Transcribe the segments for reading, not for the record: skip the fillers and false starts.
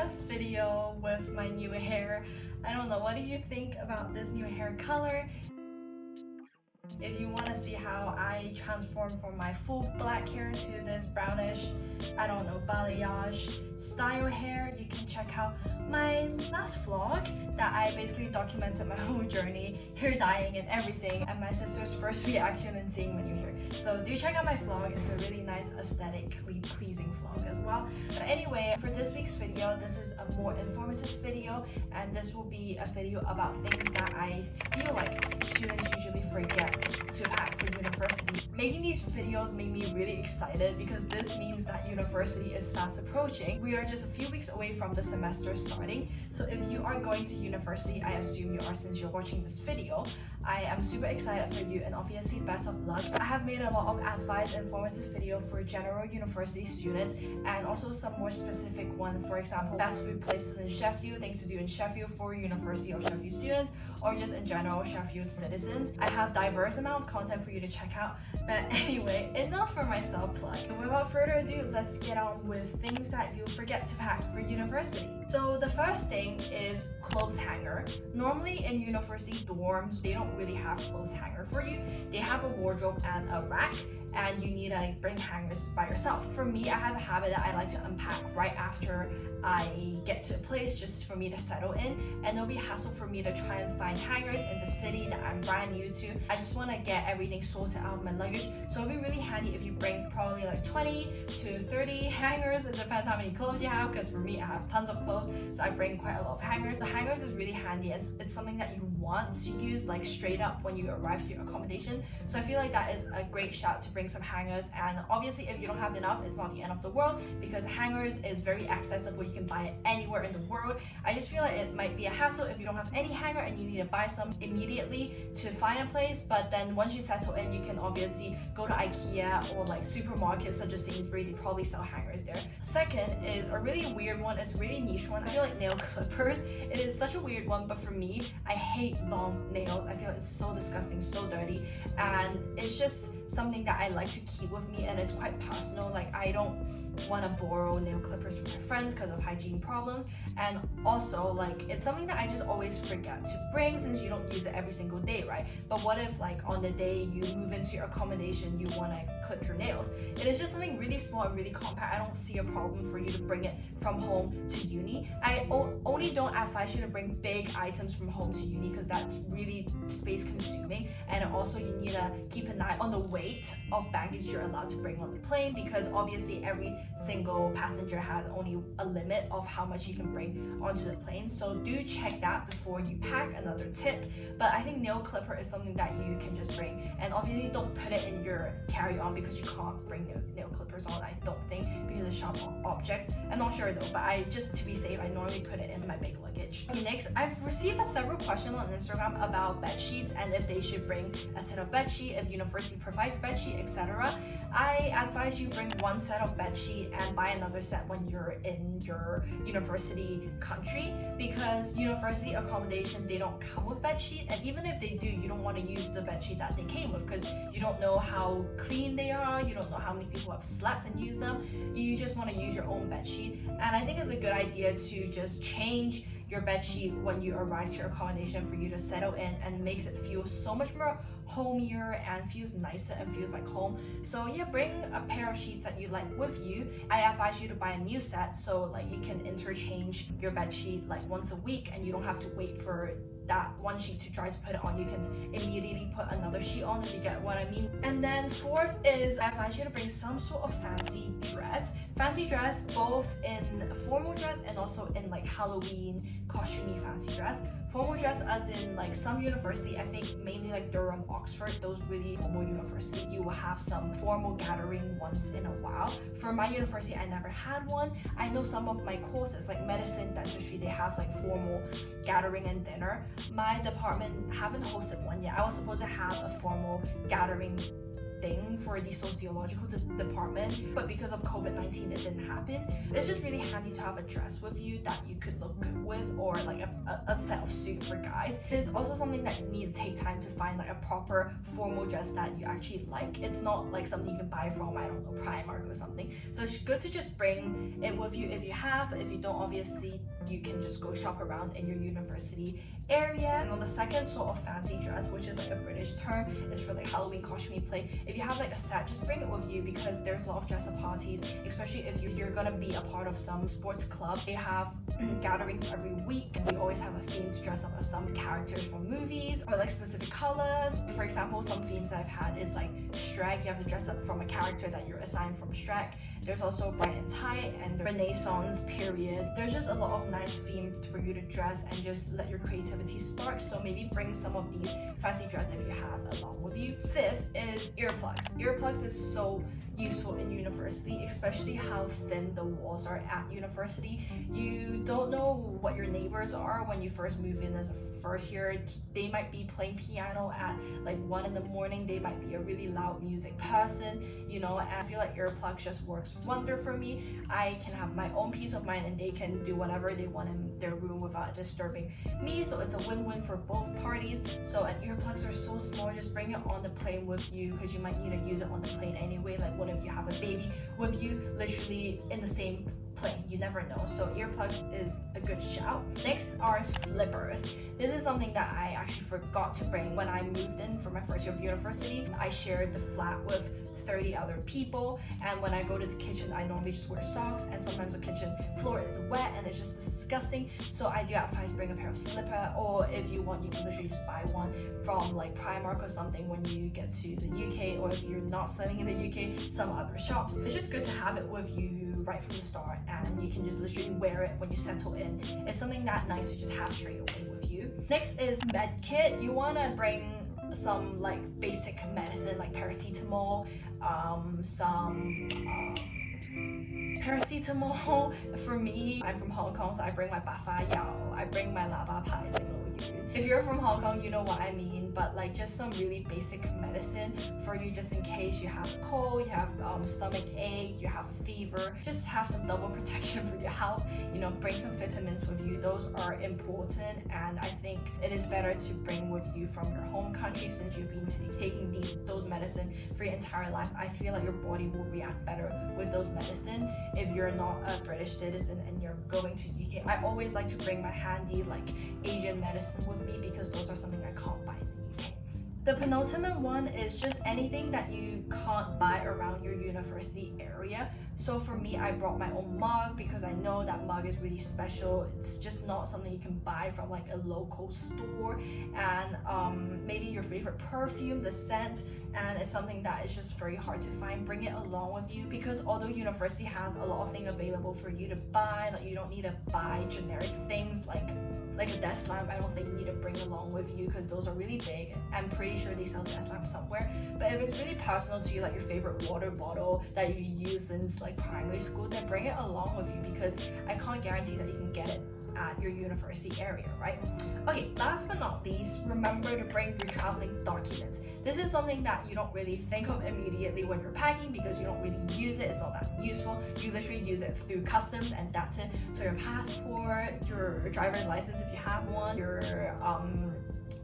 first video with my new hair. I don't know, what do you think about this new hair color? If you want to see how I transform from my full black hair to this brownish, I don't know, balayage style hair, you can check out my last vlog that I basically documented my whole journey, hair dyeing and everything, and my sister's first reaction and seeing my new hair. So do check out my vlog, it's a really nice aesthetically pleasing vlog as well. But anyway, for this week's video, this is a more informative video, and this will be a video about things that I feel like students usually forget to pack for university. Making these videos made me really excited because this means that university is fast approaching. We are just a few weeks away from the semester starting, so if you are going to university, I assume you are since you're watching this video, I am super excited for you and obviously best of luck. I have made a lot of advice and informative video for general university students and also some more specific one, for example, best food places in Sheffield, things to do in Sheffield for University of Sheffield students, or just in general Sheffield citizens. I have diverse amount of content for you to check out, but anyway, enough for my self-plug. Without further ado, let's get on with things that you forget to pack for university. So the first thing is clothes hanger. Normally in university dorms, they don't really have clothes hanger for you. They have a wardrobe and a rack, and you need to like bring hangers by yourself. For me, I have a habit that I like to unpack right after I get to a place just for me to settle in, and it'll be a hassle for me to try and find hangers in the city that I'm brand new to. I just want to get everything sorted out of my luggage, so it'll be really handy if you bring probably like 20 to 30 hangers. It depends how many clothes you have, because for me, I have tons of clothes, so I bring quite a lot of hangers. The hangers is really handy. It's something that you want to use like straight up when you arrive to your accommodation, so I feel like that is a great shout to bring some hangers. And obviously if you don't have enough, it's not the end of the world because hangers is very accessible. You can buy it anywhere in the world. I just feel like it might be a hassle if you don't have any hanger and you need to buy some immediately to find a place, but then once you settle in, you can obviously go to IKEA or like supermarkets such as Sainsbury. They probably sell hangers there. Second is a really weird one. It's a really niche one. I feel like nail clippers. It is such a weird one, but for me, I hate long nails. I feel like it's so disgusting, so dirty, and it's just something that I like to keep with me, and it's quite personal. Like I don't want to borrow nail clippers from my friends because of hygiene problems, and also like it's something that I just always forget to bring since you don't use it every single day, right? But what if like on the day you move into your accommodation, you want to clip your nails? It is just something really small and really compact. I don't see a problem for you to bring it from home to uni. I only don't advise you to bring big items from home to uni because that's really space consuming, and also you need to keep an eye on the weight of baggage you're allowed to bring on the plane, because obviously every single passenger has only a limit of how much you can bring onto the plane, so do check that before you pack. Another tip, but I think nail clipper is something that you can just bring, and obviously don't put it in your carry-on because you can't bring nail clippers on, I don't think, because it's sharp objects. I'm not sure though, but I just to be safe, I normally put it in my big luggage. Okay, next, I've received several questions on Instagram about bed sheets and if they should bring a set of bed sheet, if university provides bed sheet, etc. I advise you bring one set of bed sheet and buy another set when you're in your university country, because university accommodation, they don't come with bed sheet, and even if they do, you don't want to use the bed sheet that they came with because you don't know how clean they are, you don't know how many people have slept and used them. You just want to use your own bed sheet, and I think it's a good idea to just change your bed sheet when you arrive to your accommodation for you to settle in, and makes it feel so much more homier and feels nicer and feels like home. So yeah, bring a pair of sheets that you like with you. I advise you to buy a new set so like you can interchange your bed sheet like once a week, and you don't have to wait for that one sheet to dry to put it on. You can immediately put another sheet on, if you get what I mean. And then fourth is I advise you to bring some sort of fancy dress. Fancy dress both in formal dress and also in like Halloween costumey fancy dress. Formal dress as in like some university, I think mainly like Durham, Oxford, those really formal university, you will have some formal gathering once in a while. For my university, I never had one. I know some of my courses like medicine, dentistry, they have like formal gathering and dinner. My department haven't hosted one yet. I was supposed to have a formal gathering thing for the sociological department, but because of COVID-19 it didn't happen. It's just really handy to have a dress with you that you could look good with, or like a set of suit for guys. It is also something that you need to take time to find like a proper formal dress that you actually like. It's not like something you can buy from, I don't know, Primark or something. So it's good to just bring it with you if you have. If you don't, obviously you can just go shop around in your university area. And on the second sort of fancy dress, which is like a British term, is for like Halloween costume play. If you have like a set, just bring it with you, because there's a lot of dress up parties, especially if you're gonna be a part of some sports club. They have gatherings every week. We always have a theme to dress up as some characters from movies, or like specific colors. For example, some themes I've had is like Shrek. You have to dress up from a character that you're assigned from Shrek. There's also Bright and Tight and the Renaissance period. There's just a lot of nice themes for you to dress and just let your creativity spark. So maybe bring some of these fancy dress if you have along with you. Fifth is earplugs. Earplugs is so useful in university, especially how thin the walls are at university. You don't know what your neighbors are when you first move in as a first year. They might be playing piano at like 1 in the morning. They might be a really loud music person, you know, and I feel like earplugs just works wonder for me. I can have my own peace of mind and they can do whatever they want in their room without disturbing me. So it's a win-win for both parties. So, and earplugs are so small, just bring it on the plane with you, because you might need to use it on the plane anyway. Like what if you have a baby with you literally in the same plane? You never know. So earplugs is a good shout. Next are slippers. This is something that I actually forgot to bring when I moved in for my first year of university. I shared the flat with 30 other people, and when I go to the kitchen I normally just wear socks, and sometimes the kitchen floor is wet and it's just disgusting. So I do advise bring a pair of slipper, or if you want you can literally just buy one from like Primark or something when you get to the UK, or if you're not studying in the UK, some other shops. It's just good to have it with you right from the start, and you can just literally wear it when you settle in. It's something that nice to just have straight away with you. Next is med kit. You want to bring some like basic medicine like paracetamol, paracetamol. For me, I'm from Hong Kong, so I bring my Bafa Yao, I bring my Laba Pai. If you're from Hong Kong, you know what I mean, but like just some really basic medicine for you, just in case you have a cold, you have stomach ache, you have a fever, just have some double protection for your health. You know, bring some vitamins with you. Those are important, and I think it is better to bring with you from your home country, since you've been taking those medicine for your entire life. I feel like your body will react better with those medicine if you're not a British citizen and you're going to UK. I always like to bring my handy like Asian medicine with me, because those are something I can't buy in the UK. The penultimate one is just anything that you can't buy around your university area. So for me, I brought my own mug, because I know that mug is really special. It's just not something you can buy from like a local store. And maybe your favorite perfume, the scent, and it's something that is just very hard to find. Bring it along with you, because although university has a lot of things available for you to buy, like you don't need to buy generic things like a desk lamp. I don't think you need to bring along with you, because those are really big. I'm pretty sure they sell desk lamps somewhere. But if it's really personal to you, like your favorite water bottle that you use since like primary school, then bring it along with you, because I can't guarantee that you can get it at your university area, right? Okay, last but not least, remember to bring your traveling documents. This is something that you don't really think of immediately when you're packing, because you don't really use it. It's not that useful. You literally use it through customs, and that's it. So your passport, your driver's license if you have one, your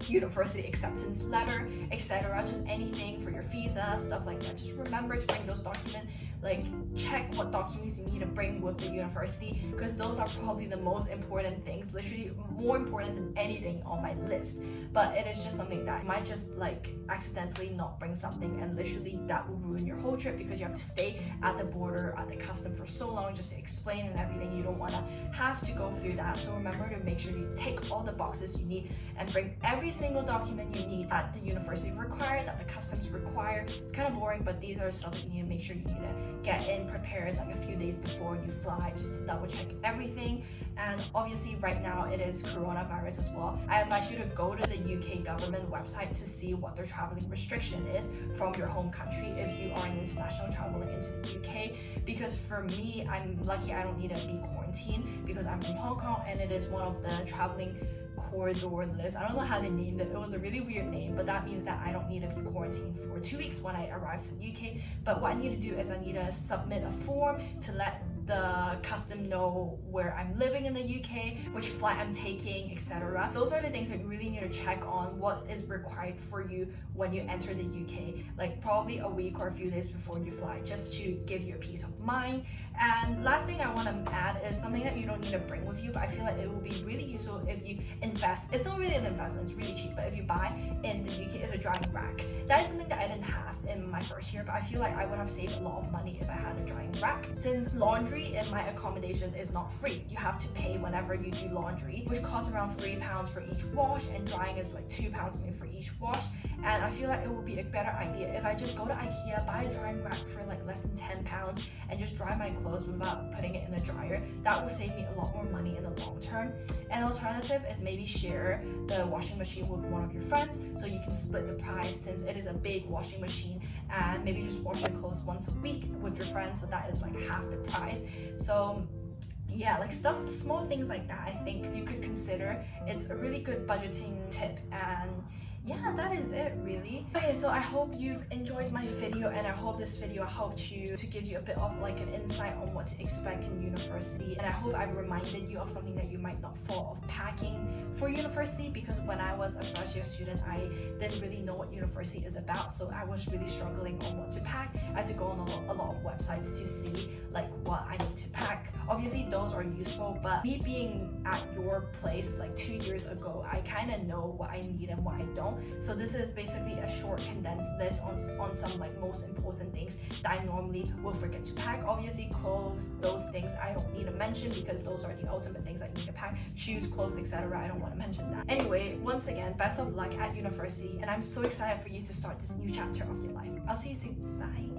university acceptance letter, etc. Just anything for your visa, stuff like that. Just remember to bring those documents. Like check what documents you need to bring with the university, because those are probably the most important things, literally more important than anything on my list. But it is just something that you might just like accidentally not bring something, and literally that will ruin your whole trip, because you have to stay at the border, at the custom for so long just to explain and everything. You don't want to have to go through that. So remember to make sure you take all the boxes you need and bring every single document you need that the university require, that the customs require. It's kind of boring, but these are stuff that you need to make sure you need to get in prepared like a few days before you fly, just to double check everything. And obviously right now it is coronavirus as well. I advise you to go to the UK government website to see what their traveling restriction is from your home country if you are an international traveling into the UK. Because for me, I'm lucky I don't need to be quarantined, because I'm from Hong Kong, and it is one of the traveling corridor list. I don't know how they named it. It was a really weird name, but that means that I don't need to be quarantined for 2 weeks when I arrive to the UK. But what I need to do is I need to submit a form to let the custom know where I'm living in the UK, which flight I'm taking, etc. Those are the things that you really need to check on what is required for you when you enter the UK, like probably a week or a few days before you fly, just to give you a peace of mind. And last thing I want to add is something that you don't need to bring with you, but I feel like it will be really useful if you invest. It's not really an investment, it's really cheap, but if you buy in the UK, is a drying rack. That is something that I didn't have in my first year, but I feel like I would have saved a lot of money if I had a drying rack. Since laundry in my accommodation is not free, you have to pay whenever you do laundry, which costs around £3 for each wash, and drying is like £2 maybe for each wash. And I feel like it would be a better idea if I just go to IKEA, buy a drying rack for like less than £10 and just dry my clothes without putting it in the dryer. That will save me a lot more money in the long term. An alternative is maybe share the washing machine with one of your friends, so you can split the price since it is a big washing machine, and maybe just wash your clothes once a week with your friends, so that is like half the price. So yeah, like small things like that, I think you could consider. It's a really good budgeting tip, and yeah, that is it really. Okay, so I hope you've enjoyed my video, and I hope this video helped you to give you a bit of like an insight on what to expect in university. And I hope I've reminded you of something that you might not thought of packing for university, because when I was a first year student, I didn't really know what university is about, so I was really struggling on what to pack. I had to go on a lot of websites to see like what I need to pack. Obviously those are useful, but me being at your place like 2 years ago, I kind of know what I need and what I don't. So this is basically a short condensed list on some like most important things that I normally will forget to pack. Obviously clothes, those things I don't need to mention because those are the ultimate things I need to pack. Shoes, clothes, etc. I don't want to mention that. Anyway, once again, best of luck at university, and I'm so excited for you to start this new chapter of your life. I'll see you soon. Bye.